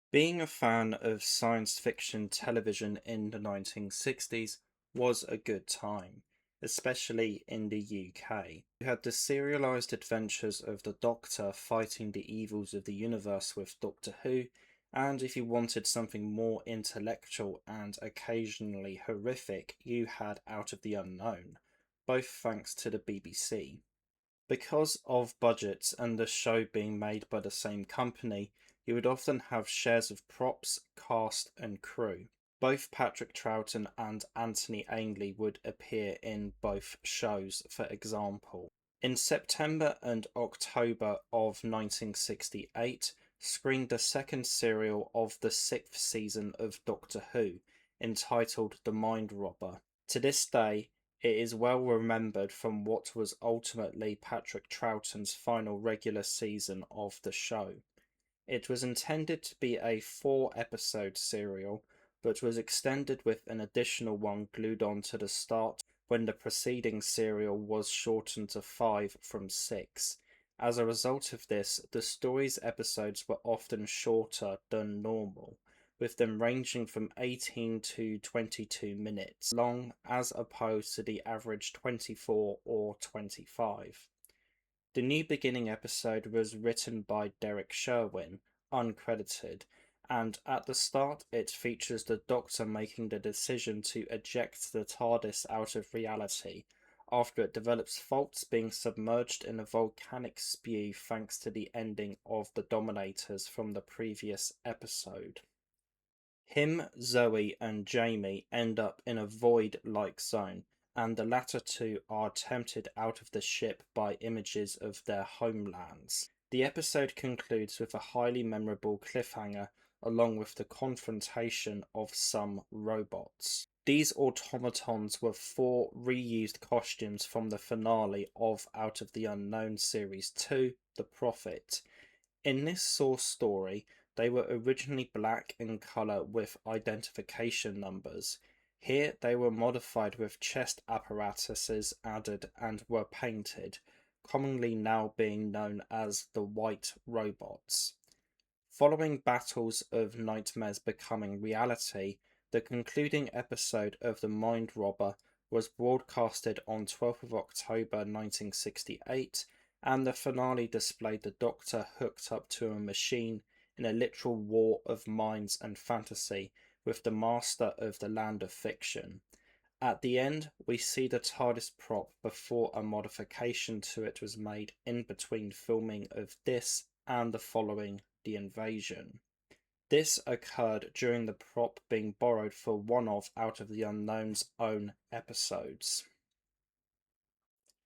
Being a fan of science fiction television in the 1960s was a good time, especially in the UK. You had the serialized adventures of the Doctor fighting the evils of the universe with Doctor Who, and if you wanted something more intellectual and occasionally horrific, you had Out of the Unknown, both thanks to the BBC. Because of budgets and the show being made by the same company, you would often have shares of props, cast, and crew. Both Patrick Troughton and Anthony Ainley would appear in both shows, for example. In September and October of 1968, screened the second serial of the sixth season of Doctor Who, entitled The Mind Robber. To this day, it is well remembered from what was ultimately Patrick Troughton's final regular season of the show. It was intended to be a 4 episode serial, but was extended with an additional one glued on to the start when the preceding serial was shortened to 5 from 6. As a result of this, the story's episodes were often shorter than normal, with them ranging from 18 to 22 minutes long as opposed to the average 24 or 25. The new beginning episode was written by Derek Sherwin, uncredited, and at the start it features the Doctor making the decision to eject the Tardis out of reality after it develops faults being submerged in a volcanic spew thanks to the ending of the Dominators from the previous episode. Him, Zoe, and Jamie end up in a void-like zone, and the latter two are tempted out of the ship by images of their homelands. The episode concludes with a highly memorable cliffhanger, along with the confrontation of some robots. These automatons were 4 reused costumes from the finale of Out of the Unknown Series 2, The Prophet. In this source story, they were originally black in colour with identification numbers. Here they were modified with chest apparatuses added and were painted, commonly now being known as the White Robots. Following battles of nightmares becoming reality, the concluding episode of The Mind Robber was broadcasted on 12th of October 1968, and the finale displayed the Doctor hooked up to a machine in a literal war of minds and fantasy with the master of the land of fiction. At the end, we see the TARDIS prop before a modification to it was made in between filming of this and the following The Invasion. This occurred during the prop being borrowed for one of Out of the Unknown's own episodes.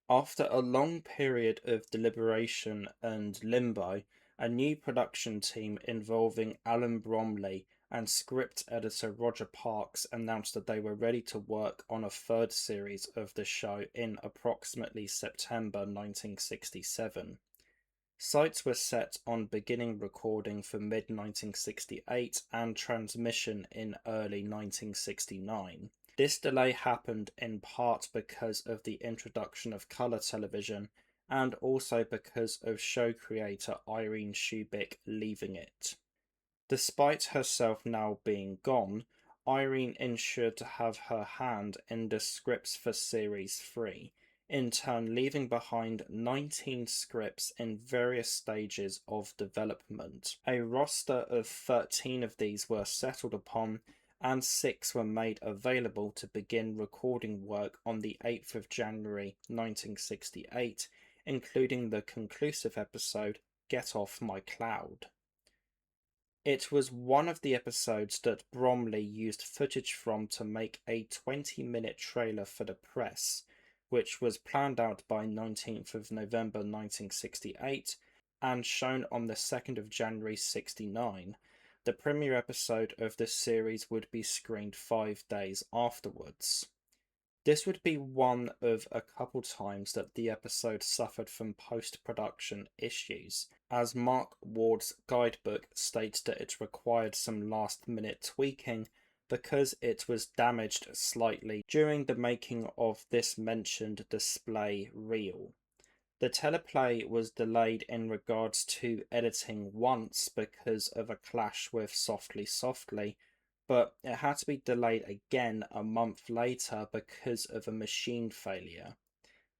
After a long period of deliberation and limbo, a new production team involving Alan Bromley and script editor Roger Parks announced that they were ready to work on a third series of the show in approximately September 1967. Sights were set on beginning recording for mid-1968 and transmission in early 1969. This delay happened in part because of the introduction of colour television and also because of show creator Irene Shubik leaving it. Despite herself now being gone, Irene ensured to have her hand in the scripts for Series 3, in turn leaving behind 19 scripts in various stages of development. A roster of 13 of these were settled upon, and 6 were made available to begin recording work on the 8th of January 1968, including the conclusive episode Get Off My Cloud. It was one of the episodes that Bromley used footage from to make a 20-minute trailer for the press, which was planned out by 19th of November 1968 and shown on the 2nd of January 69. The premiere episode of the series would be screened 5 days afterwards. This would be one of a couple times that the episode suffered from post-production issues, as Mark Ward's guidebook states that it required some last-minute tweaking because it was damaged slightly during the making of this mentioned display reel. The teleplay was delayed in regards to editing once because of a clash with Softly Softly, but it had to be delayed again a month later because of a machine failure.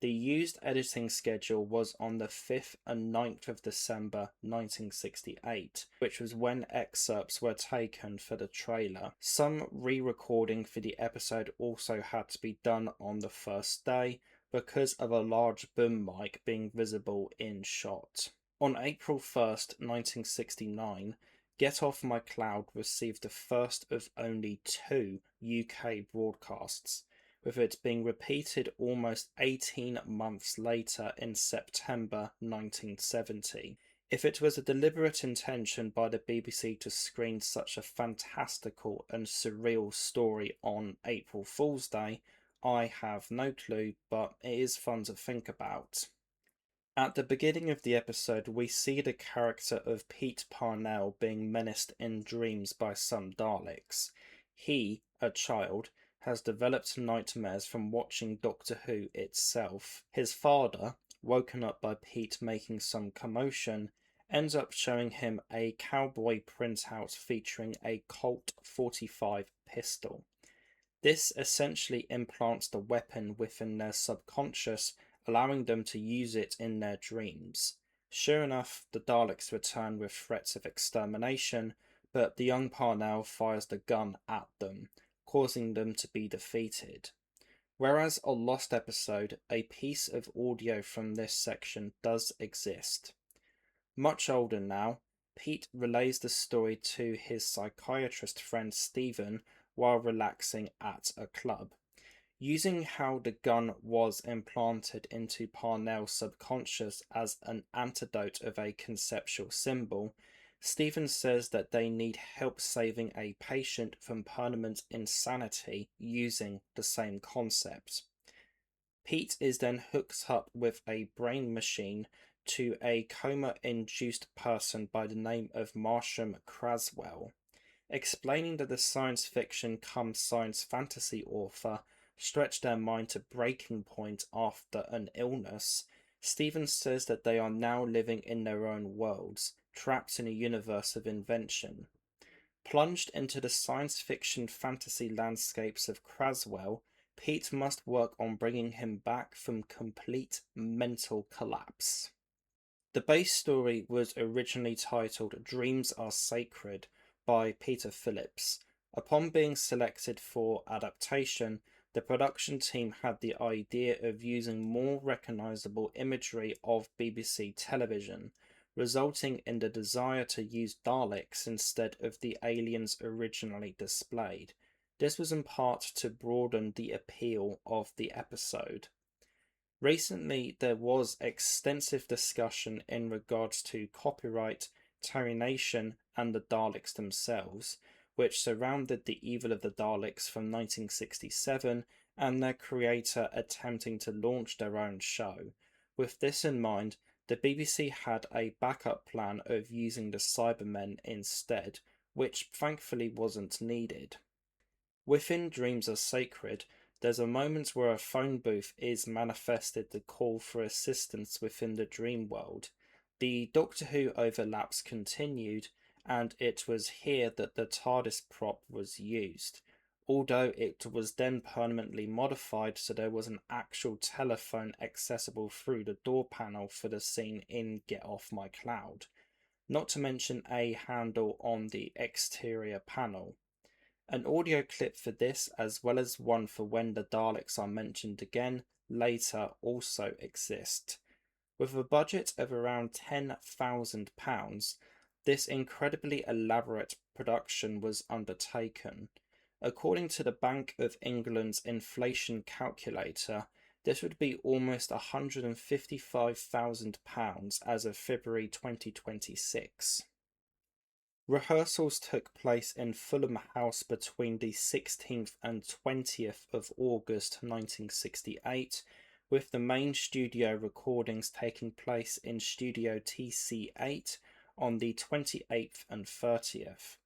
The used editing schedule was on the 5th and 9th of December 1968, which was when excerpts were taken for the trailer. Some re-recording for the episode also had to be done on the first day because of a large boom mic being visible in shot. On April 1st, 1969, Get Off My Cloud received the first of only 2 UK broadcasts, with it being repeated almost 18 months later in September 1970. If it was a deliberate intention by the BBC to screen such a fantastical and surreal story on April Fool's Day, I have no clue, but it is fun to think about. At the beginning of the episode, we see the character of Pete Parnell being menaced in dreams by some Daleks. He, a child, has developed nightmares from watching Doctor Who itself. His father, woken up by Pete making some commotion, ends up showing him a cowboy printout featuring a Colt 45 pistol. This essentially implants the weapon within their subconscious, allowing them to use it in their dreams. Sure enough, the Daleks return with threats of extermination, but the young Parnell fires the gun at them, causing them to be defeated. Whereas on Lost Episode, a piece of audio from this section does exist. Much older now, Pete relays the story to his psychiatrist friend Stephen while relaxing at a club. Using how the gun was implanted into Parnell's subconscious as an antidote of a conceptual symbol, Stephen says that they need help saving a patient from permanent insanity using the same concept. Pete is then hooked up with a brain machine to a coma-induced person by the name of Marsham Craswell. Explaining that the science fiction come science fantasy author stretched their mind to breaking point after an illness, Stevens says that they are now living in their own worlds, trapped in a universe of invention. Plunged into the science fiction fantasy landscapes of Craswell, Pete must work on bringing him back from complete mental collapse. The base story was originally titled Dreams Are Sacred by Peter Phillips. Upon being selected for adaptation, the production team had the idea of using more recognisable imagery of BBC television, resulting in the desire to use Daleks instead of the aliens originally displayed. This was in part to broaden the appeal of the episode. Recently, there was extensive discussion in regards to copyright, Terry Nation, and the Daleks themselves, which surrounded the evil of the Daleks from 1967 and their creator attempting to launch their own show. With this in mind, the BBC had a backup plan of using the Cybermen instead, which thankfully wasn't needed. Within Dreams Are Sacred, there's a moment where a phone booth is manifested to call for assistance within the dream world. The Doctor Who overlaps continued, and it was here that the Tardis prop was used, although it was then permanently modified so there was an actual telephone accessible through the door panel for the scene in Get Off My Cloud, not to mention a handle on the exterior panel. An audio clip for this, as well as one for when the Daleks are mentioned again later, also exist. With a budget of around £10,000, this incredibly elaborate production was undertaken. According to the Bank of England's inflation calculator, this would be almost £155,000 as of February 2026. Rehearsals took place in Fulham House between the 16th and 20th of August 1968, with the main studio recordings taking place in Studio TC8 on the 28th and 30th.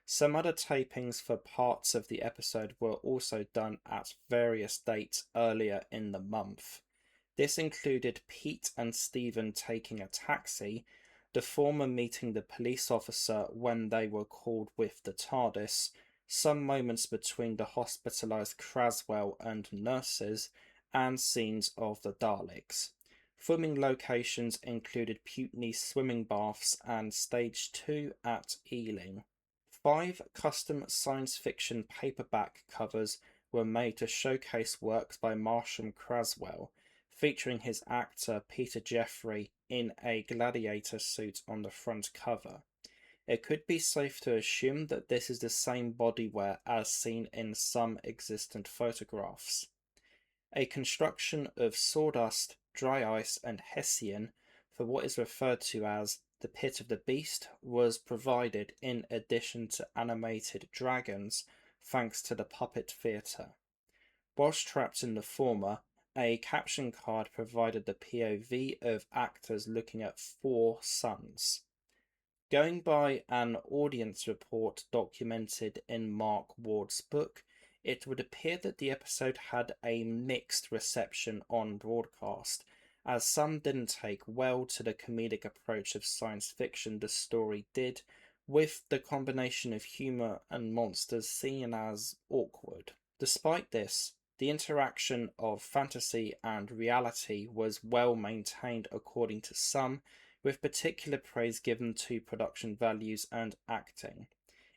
Some other tapings for parts of the episode were also done at various dates earlier in the month. This included Pete and Stephen taking a taxi, the former meeting the police officer when they were called with the Tardis, some moments between the hospitalized Craswell and nurses, and scenes of the Daleks. Filming locations included Putney swimming baths and Stage 2 at Ealing. 5 custom science fiction paperback covers were made to showcase works by Marshall Craswell, featuring his actor Peter Jeffrey in a gladiator suit on the front cover. It could be safe to assume that this is the same bodywear as seen in some existent photographs. A construction of sawdust, dry ice, and hessian for what is referred to as the Pit of the Beast was provided in addition to animated dragons, thanks to the puppet theatre. Whilst trapped in the former, a caption card provided the POV of actors looking at 4 suns. Going by an audience report documented in Mark Ward's book, it would appear that the episode had a mixed reception on broadcast, as some didn't take well to the comedic approach of science fiction the story did, with the combination of humour and monsters seen as awkward. Despite this, the interaction of fantasy and reality was well maintained according to some, with particular praise given to production values and acting.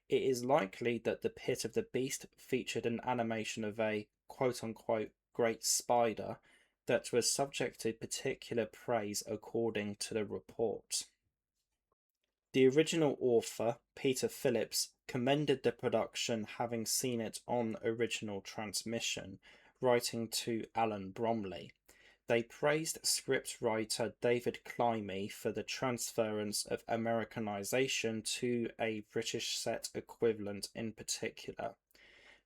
It is likely that the Pit of the Beast featured an animation of a quote-unquote great spider that was subject to particular praise according to the report. The original author, Peter Phillips, commended the production, having seen it on original transmission, writing to Alan Bromley. They praised scriptwriter David Climie for the transference of Americanization to a British set equivalent in particular.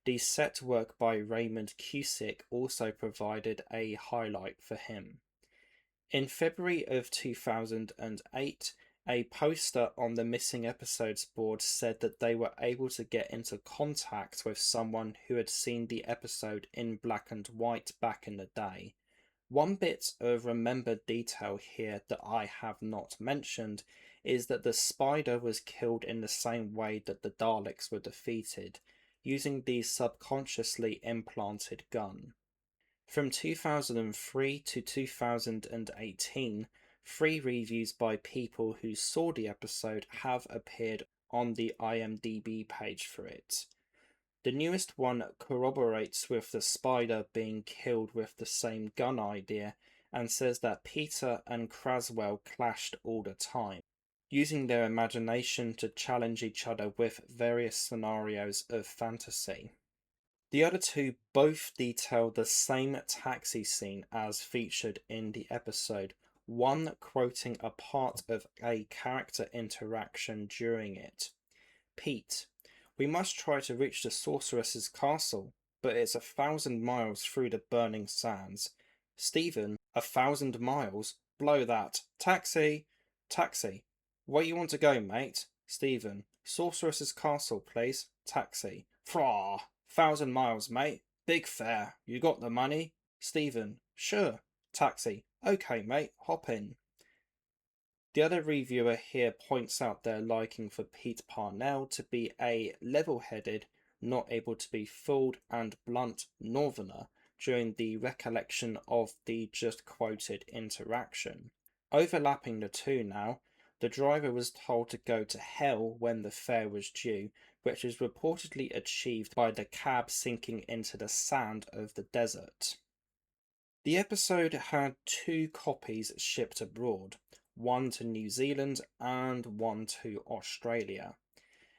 The set work by Raymond Cusick also provided a highlight for him. In February of 2008, a poster on the Missing Episodes board said that they were able to get into contact with someone who had seen the episode in black and white back in the day. One bit of remembered detail here that I have not mentioned is that the spider was killed in the same way that the Daleks were defeated, using the subconsciously implanted gun. From 2003 to 2018, 3 reviews by people who saw the episode have appeared on the IMDb page for it. The newest one corroborates with the spider being killed with the same gun idea and says that Peter and Craswell clashed all the time, using their imagination to challenge each other with various scenarios of fantasy. The other 2 both detail the same taxi scene as featured in the episode, one quoting a part of a character interaction during it. Pete: "We must try to reach the sorceress's castle, but it's 1,000 miles through the burning sands." Stephen: 1,000 miles? Blow that. Taxi! Taxi: "Where you want to go, mate?" Stephen: "Sorceress's castle, please." Taxi: "Fraw! 1,000 miles, mate. Big fare. You got the money?" Stephen: "Sure." Taxi: "Okay, mate, hop in." The other reviewer here points out their liking for Pete Parnell to be a level-headed, not able to be fooled and blunt northerner during the recollection of the just quoted interaction. Overlapping the 2 now, the driver was told to go to hell when the fare was due, which was reportedly achieved by the cab sinking into the sand of the desert. The episode had 2 copies shipped abroad, one to New Zealand and one to Australia.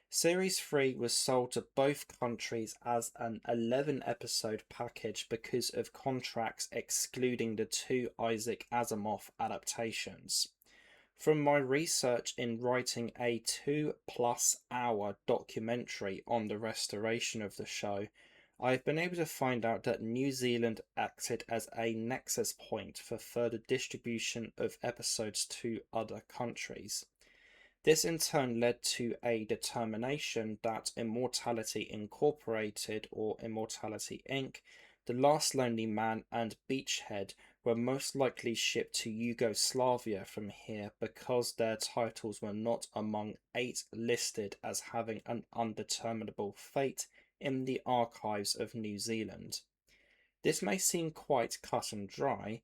Series 3 was sold to both countries as an 11-episode package because of contracts excluding the 2 Isaac Asimov adaptations. From my research in writing a 2+ hour documentary on the restoration of the show, I've been able to find out that New Zealand acted as a nexus point for further distribution of episodes to other countries. This in turn led to a determination that Immortality Incorporated, or Immortality Inc., The Last Lonely Man and Beachhead were most likely shipped to Yugoslavia from here because their titles were not among 8 listed as having an undeterminable fate in the archives of New Zealand. This may seem quite cut and dry.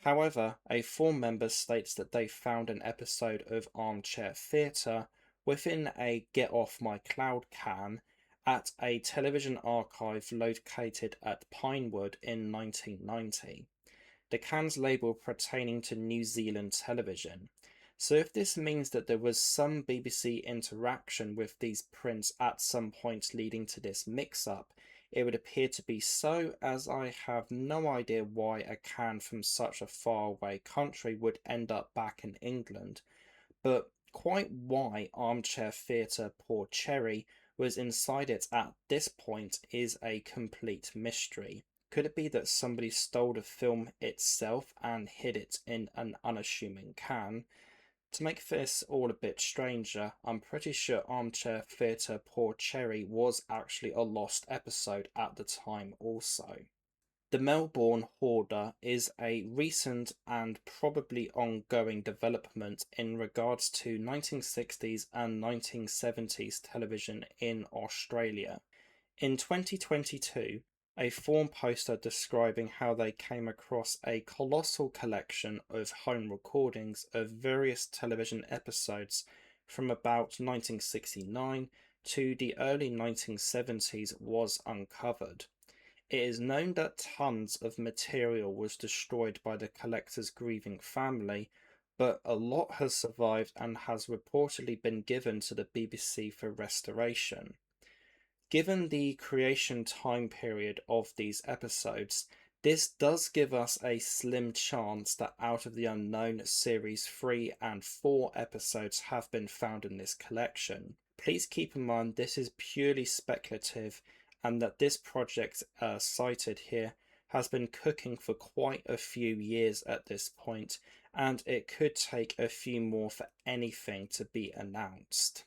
However, a forum member states that they found an episode of Armchair Theatre within a Get Off My Cloud can at a television archive located at Pinewood in 1990. The can's label pertaining to New Zealand television. So if this means that there was some BBC interaction with these prints at some point leading to this mix-up, it would appear to be so, as I have no idea why a can from such a faraway country would end up back in England, but quite why Armchair Theatre Poor Cherry was inside it at this point is a complete mystery. Could it be that somebody stole the film itself and hid it in an unassuming can? To make this all a bit stranger, I'm pretty sure Armchair Theatre Poor Cherry was actually a lost episode at the time also. The Melbourne Hoarder is a recent and probably ongoing development in regards to 1960s and 1970s television in Australia. In 2022, a forum poster describing how they came across a colossal collection of home recordings of various television episodes from about 1969 to the early 1970s was uncovered. It is known that tons of material was destroyed by the collector's grieving family, but a lot has survived and has reportedly been given to the BBC for restoration. Given the creation time period of these episodes, this does give us a slim chance that Out of the Unknown Series 3 and 4 episodes have been found in this collection. Please keep in mind this is purely speculative and that this project cited here has been cooking for quite a few years at this point, and it could take a few more for anything to be announced.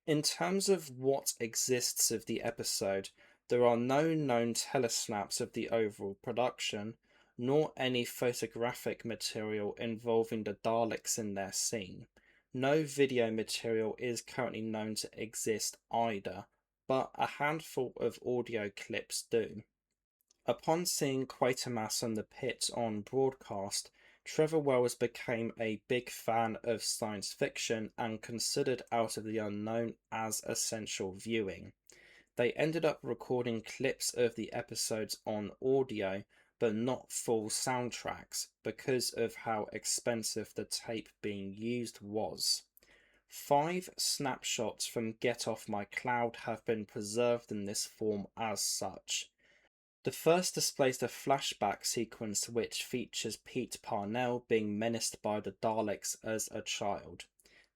In terms of what exists of the episode, there are no known telesnaps of the overall production, nor any photographic material involving the Daleks in their scene. No video material is currently known to exist either, but a handful of audio clips do. Upon seeing Quatermass and the Pit on broadcast, Trevor Wells became a big fan of science fiction and considered Out of the Unknown as essential viewing. They ended up recording clips of the episodes on audio, but not full soundtracks, because of how expensive the tape being used was. 5 snapshots from Get Off My Cloud have been preserved in this form as such. The first displays the flashback sequence which features Pete Parnell being menaced by the Daleks as a child.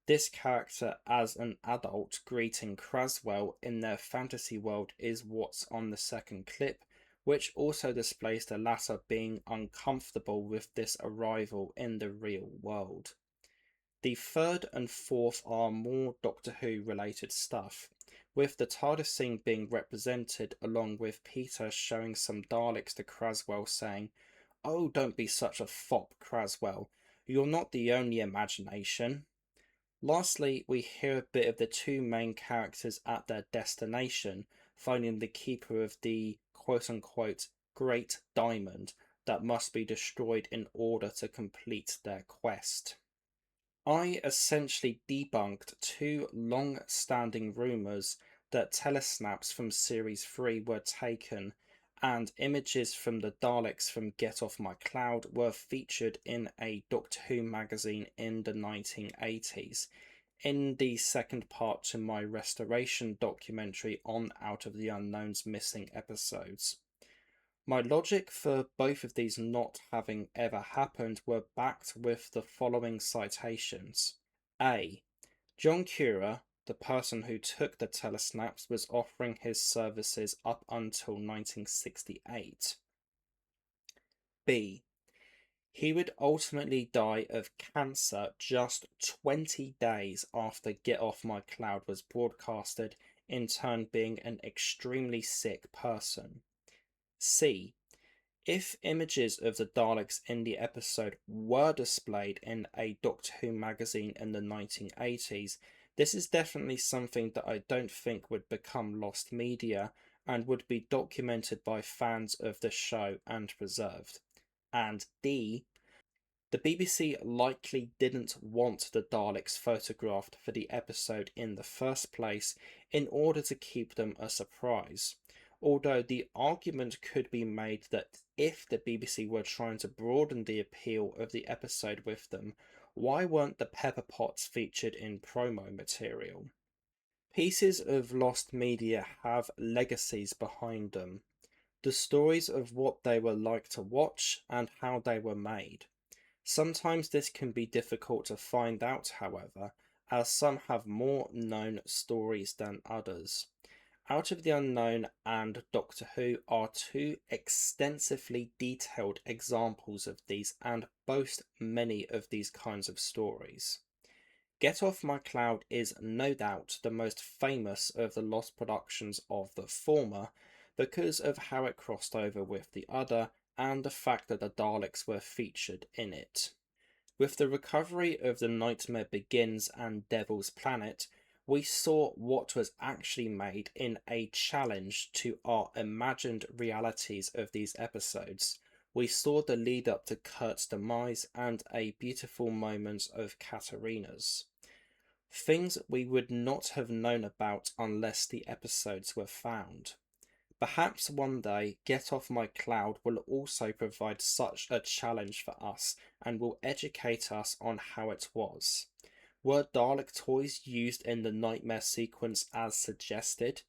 This character as an adult greeting Craswell in their fantasy world is what's on the second clip, which also displays the latter being uncomfortable with this arrival in the real world. The third and fourth are more Doctor Who related stuff, with the Tardis scene being represented along with Peter showing some Daleks to Craswell saying, "Oh, don't be such a fop, Craswell. You're not the only imagination." Lastly, we hear a bit of the 2 main characters at their destination, finding the keeper of the quote-unquote Great Diamond that must be destroyed in order to complete their quest. I essentially debunked 2 long-standing rumours that telesnaps from Series 3 were taken and images from the Daleks from Get Off My Cloud were featured in a Doctor Who magazine in the 1980s, in the second part to my restoration documentary on Out of the Unknown's missing episodes. My logic for both of these not having ever happened were backed with the following citations. A. John Cura, the person who took the telesnaps, was offering his services up until 1968. B. He would ultimately die of cancer just 20 days after Get Off My Cloud was broadcasted, in turn being an extremely sick person. C. If images of the Daleks in the episode were displayed in a Doctor Who magazine in the 1980s, this is definitely something that I don't think would become lost media and would be documented by fans of the show and preserved. And D, the BBC likely didn't want the Daleks photographed for the episode in the first place in order to keep them a surprise. Although the argument could be made that if the BBC were trying to broaden the appeal of the episode with them, why weren't the pepper pots featured in promo material? Pieces of lost media have legacies behind them. The stories of what they were like to watch and how they were made. Sometimes this can be difficult to find out, however, as some have more known stories than others. Out of the Unknown and Doctor Who are two extensively detailed examples of these and boast many of these kinds of stories. Get Off My Cloud is no doubt the most famous of the lost productions of the former because of how it crossed over with the other and the fact that the Daleks were featured in it. With the recovery of The Nightmare Begins and Devil's Planet, we saw what was actually made in a challenge to our imagined realities of these episodes. We saw the lead up to Kurt's demise and a beautiful moment of Katarina's. Things we would not have known about unless the episodes were found. Perhaps one day Get Off My Cloud will also provide such a challenge for us and will educate us on how it was. Were Dalek toys used in the nightmare sequence as suggested?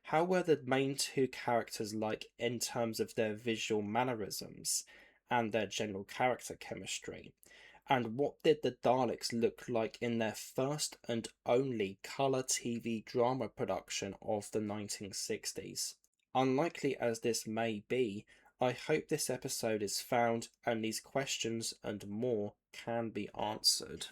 How were the main two characters like in terms of their visual mannerisms and their general character chemistry? And what did the Daleks look like in their first and only colour TV drama production of the 1960s? Unlikely as this may be, I hope this episode is found and these questions and more can be answered.